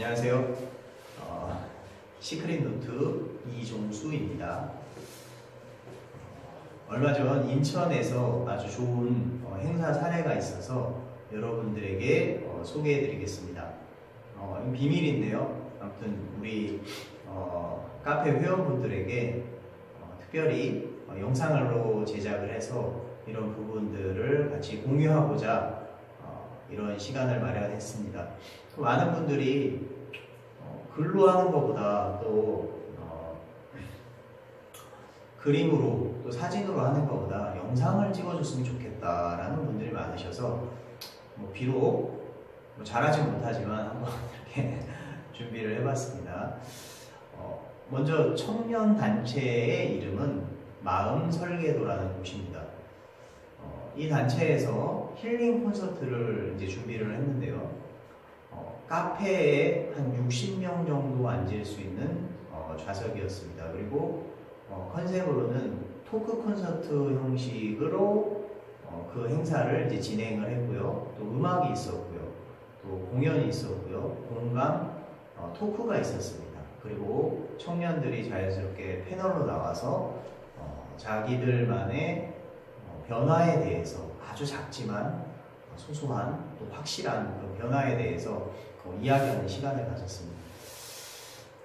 안녕하세요. 시크릿 노트 이종수입니다. 얼마 전 인천에서 아주 좋은 행사 사례가 있어서 여러분들에게 소개해 드리겠습니다. 비밀인데요. 아무튼 우리 카페 회원분들에게 특별히 영상으로 제작을 해서 이런 부분들을 같이 공유하고자 이런 시간을 마련했습니다. 많은 분들이 글로 하는 것보다 또 그림으로 또 사진으로 하는 것보다 영상을 찍어줬으면 좋겠다라는 분들이 많으셔서 비록 잘하지 못하지만 한번 이렇게 준비를 해봤습니다. 먼저 청년 단체의 이름은 마음설계도라는 곳입니다. 이 단체에서 힐링 콘서트를 이제 준비를 했는데요. 카페에 한 60명 정도 앉을 수 있는 좌석이었습니다. 그리고 컨셉으로는 토크 콘서트 형식으로 그 행사를 이제 진행을 했고요. 또 음악이 있었고요. 또 공연이 있었고요. 공감, 토크가 있었습니다. 그리고 청년들이 자연스럽게 패널로 나와서 자기들만의 변화에 대해서 아주 작지만 소소한 또 확실한 그 변화에 대해서 이야기하는 시간을 가졌습니다.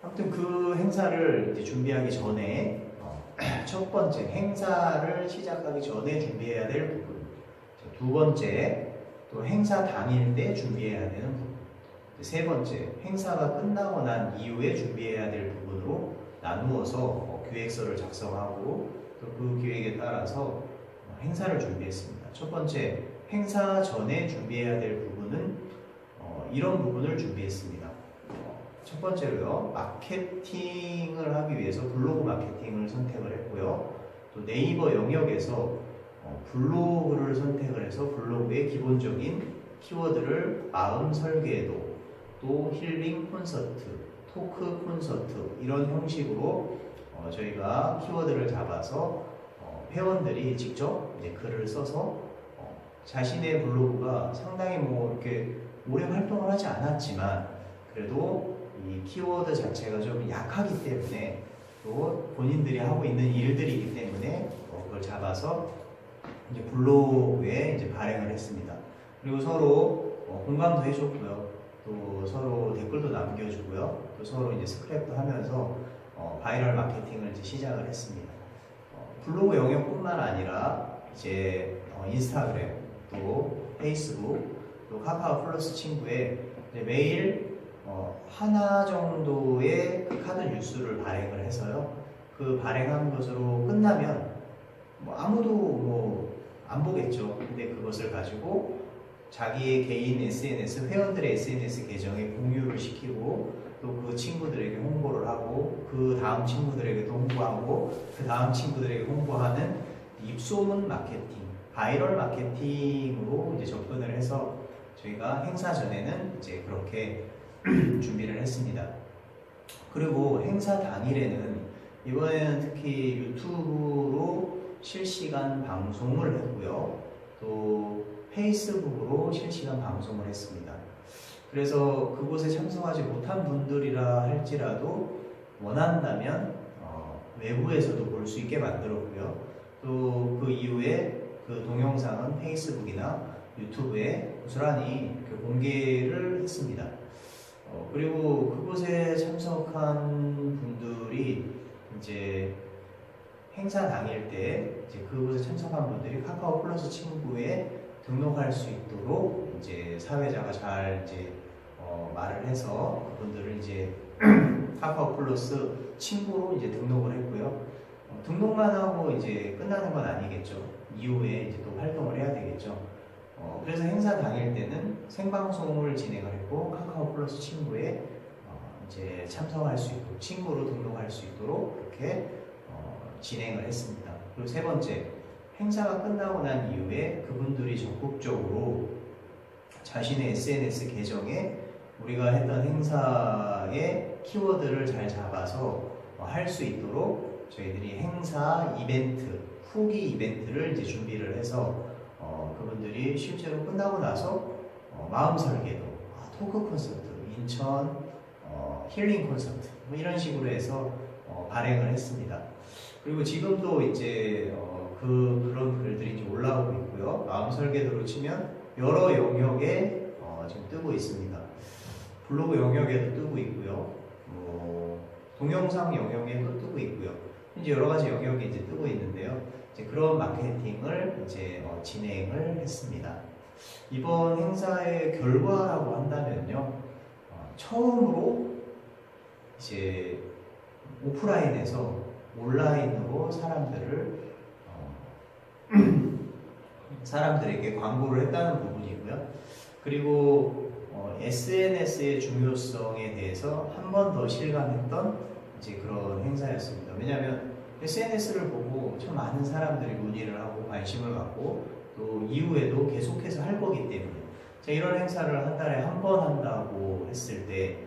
아무튼 그 행사를 이제 준비하기 전에 첫 번째 행사를 시작하기 전에 준비해야 될 부분, 두 번째 또 행사 당일 때 준비해야 되는 부분, 세 번째 행사가 끝나고 난 이후에 준비해야 될 부분으로 나누어서 기획서를 작성하고 또 그 기획에 따라서 행사를 준비했습니다. 첫 번째 행사 전에 준비해야 될 부분은 이런 부분을 준비했습니다. 첫 번째로요, 마케팅을 하기 위해서 블로그 마케팅을 선택을 했고요. 또 네이버 영역에서 블로그를 선택을 해서 블로그의 기본적인 키워드를 마음 설계도, 또 힐링 콘서트, 토크 콘서트 이런 형식으로 저희가 키워드를 잡아서 회원들이 직접 이제 글을 써서 자신의 블로그가 상당히 이렇게 오래 활동을 하지 않았지만 그래도 이 키워드 자체가 좀 약하기 때문에 또 본인들이 하고 있는 일들이기 때문에 그걸 잡아서 이제 블로그에 이제 발행을 했습니다. 그리고 서로 공감도 해줬고요. 또 서로 댓글도 남겨주고요. 또 서로 이제 스크랩도 하면서 바이럴 마케팅을 이제 시작을 했습니다. 블로그 영역뿐만 아니라 이제 인스타그램, 또 페이스북, 또 카카오 플러스 친구에 매일 하나 정도의 그 카드 뉴스를 발행을 해서요. 그 발행한 것으로 끝나면 아무도 안 보겠죠. 근데 그것을 가지고 자기의 개인 SNS, 회원들의 SNS 계정에 공유를 시키고 또 그 친구들에게 홍보를 하고 그 다음 친구들에게도 홍보하고 그 다음 친구들에게 홍보하는 입소문 마케팅, 바이럴 마케팅으로 이제 접근을 해서 저희가 행사 전에는 이제 그렇게 준비를 했습니다. 그리고 행사 당일에는 이번에는 특히 유튜브로 실시간 방송을 했고요. 또 페이스북으로 실시간 방송을 했습니다. 그래서 그곳에 참석하지 못한 분들이라 할지라도 원한다면 외부에서도 볼 수 있게 만들었고요. 또 그 이후에 그 동영상은 페이스북이나 유튜브에 고스란히 이렇게 공개를 했습니다. 그리고 그곳에 참석한 분들이 이제 행사 당일 때 이제 그곳에 참석한 분들이 카카오 플러스 친구에 등록할 수 있도록 이제 사회자가 잘 이제 말을 해서 그분들을 이제 카카오 플러스 친구로 이제 등록을 했고요. 등록만 하고 이제 끝나는 건 아니겠죠. 이후에 이제 또 활동을 해야 되겠죠. 그래서 행사 당일 때는 생방송을 진행을 했고 카카오 플러스 친구에 이제 참석할 수 있도록 친구로 등록할 수 있도록 그렇게 진행을 했습니다. 그리고 세 번째, 행사가 끝나고 난 이후에 그분들이 적극적으로 자신의 SNS 계정에 우리가 했던 행사의 키워드를 잘 잡아서 할 수 있도록 저희들이 행사 이벤트, 후기 이벤트를 이제 준비를 해서 그분들이 실제로 끝나고 나서 마음 설계도, 토크 콘서트, 인천 힐링 콘서트 뭐 이런 식으로 해서 발행을 했습니다. 그리고 지금도 이제 그런 글들이 이제 올라오고 있고요. 마음 설계도로 치면 여러 영역에 지금 뜨고 있습니다. 블로그 영역에도 뜨고 있고요. 동영상 영역에도 뜨고 있고요. 이제 여러 가지 영역이 이제 뜨고 있는데요. 이제 그런 마케팅을 이제 진행을 했습니다. 이번 행사의 결과라고 한다면요, 처음으로 이제 오프라인에서 온라인으로 사람들에게 광고를 했다는 부분이고요. 그리고 SNS의 중요성에 대해서 한 번 더 실감했던 이제 그런 행사였습니다. 왜냐하면 SNS를 보고 참 많은 사람들이 문의를 하고 관심을 갖고 또 이후에도 계속해서 할 거기 때문에 이런 행사를 한 달에 한 번 한다고 했을 때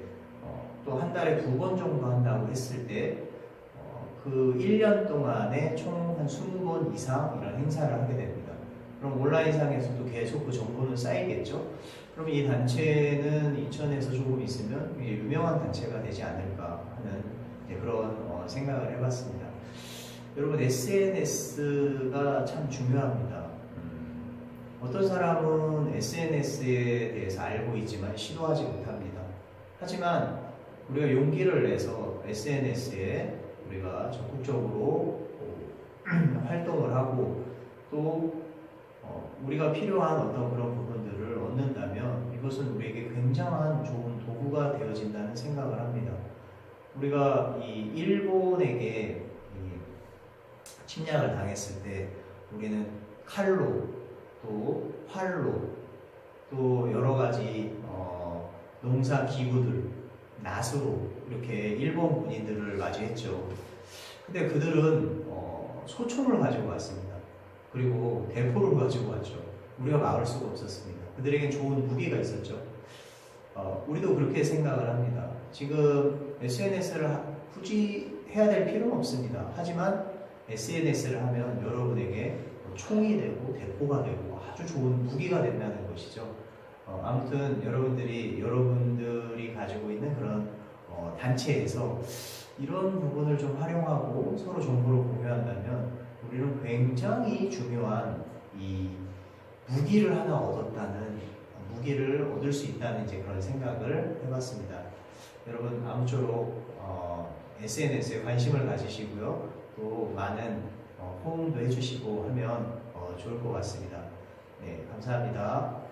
또 한 달에 2번 정도 한다고 했을 때 그 1년 동안에 총 한 20번 이상 이런 행사를 하게 됩니다. 그럼 온라인상에서도 계속 그 정보는 쌓이겠죠. 그럼 이 단체는 인천에서 조금 있으면 유명한 단체가 되지 않을까 하는 그런 생각을 해봤습니다. 여러분, SNS가 참 중요합니다. 어떤 사람은 SNS에 대해서 알고 있지만 시도하지 못합니다. 하지만 우리가 용기를 내서 SNS에 우리가 적극적으로 활동을 하고 또 우리가 필요한 어떤 그런 부분들을 얻는다면 이것은 우리에게 굉장한 좋은 도구가 되어진다는 생각을 합니다. 우리가 이 일본에게 침략을 당했을 때 우리는 칼로 또 활로 또 여러 가지 농사 기구들, 낫으로 이렇게 일본 군인들을 맞이했죠. 근데 그들은 소총을 가지고 왔습니다. 그리고 대포를 가지고 왔죠. 우리가 막을 수가 없었습니다. 그들에겐 좋은 무기가 있었죠. 우리도 그렇게 생각을 합니다. 지금 SNS를 굳이 해야 될 필요는 없습니다. 하지만 SNS를 하면 여러분에게 총이 되고 대포가 되고 아주 좋은 무기가 된다는 것이죠. 아무튼 여러분들이 가지고 있는 그런 단체에서 이런 부분을 좀 활용하고 서로 정보를 공유한다면 우리는 굉장히 중요한 이 무기를 하나 무기를 얻을 수 있다는 이제 그런 생각을 해봤습니다. 여러분, 아무쪼록 SNS에 관심을 가지시고요. 또 많은 호응도 해주시고 하면 좋을 것 같습니다. 네, 감사합니다.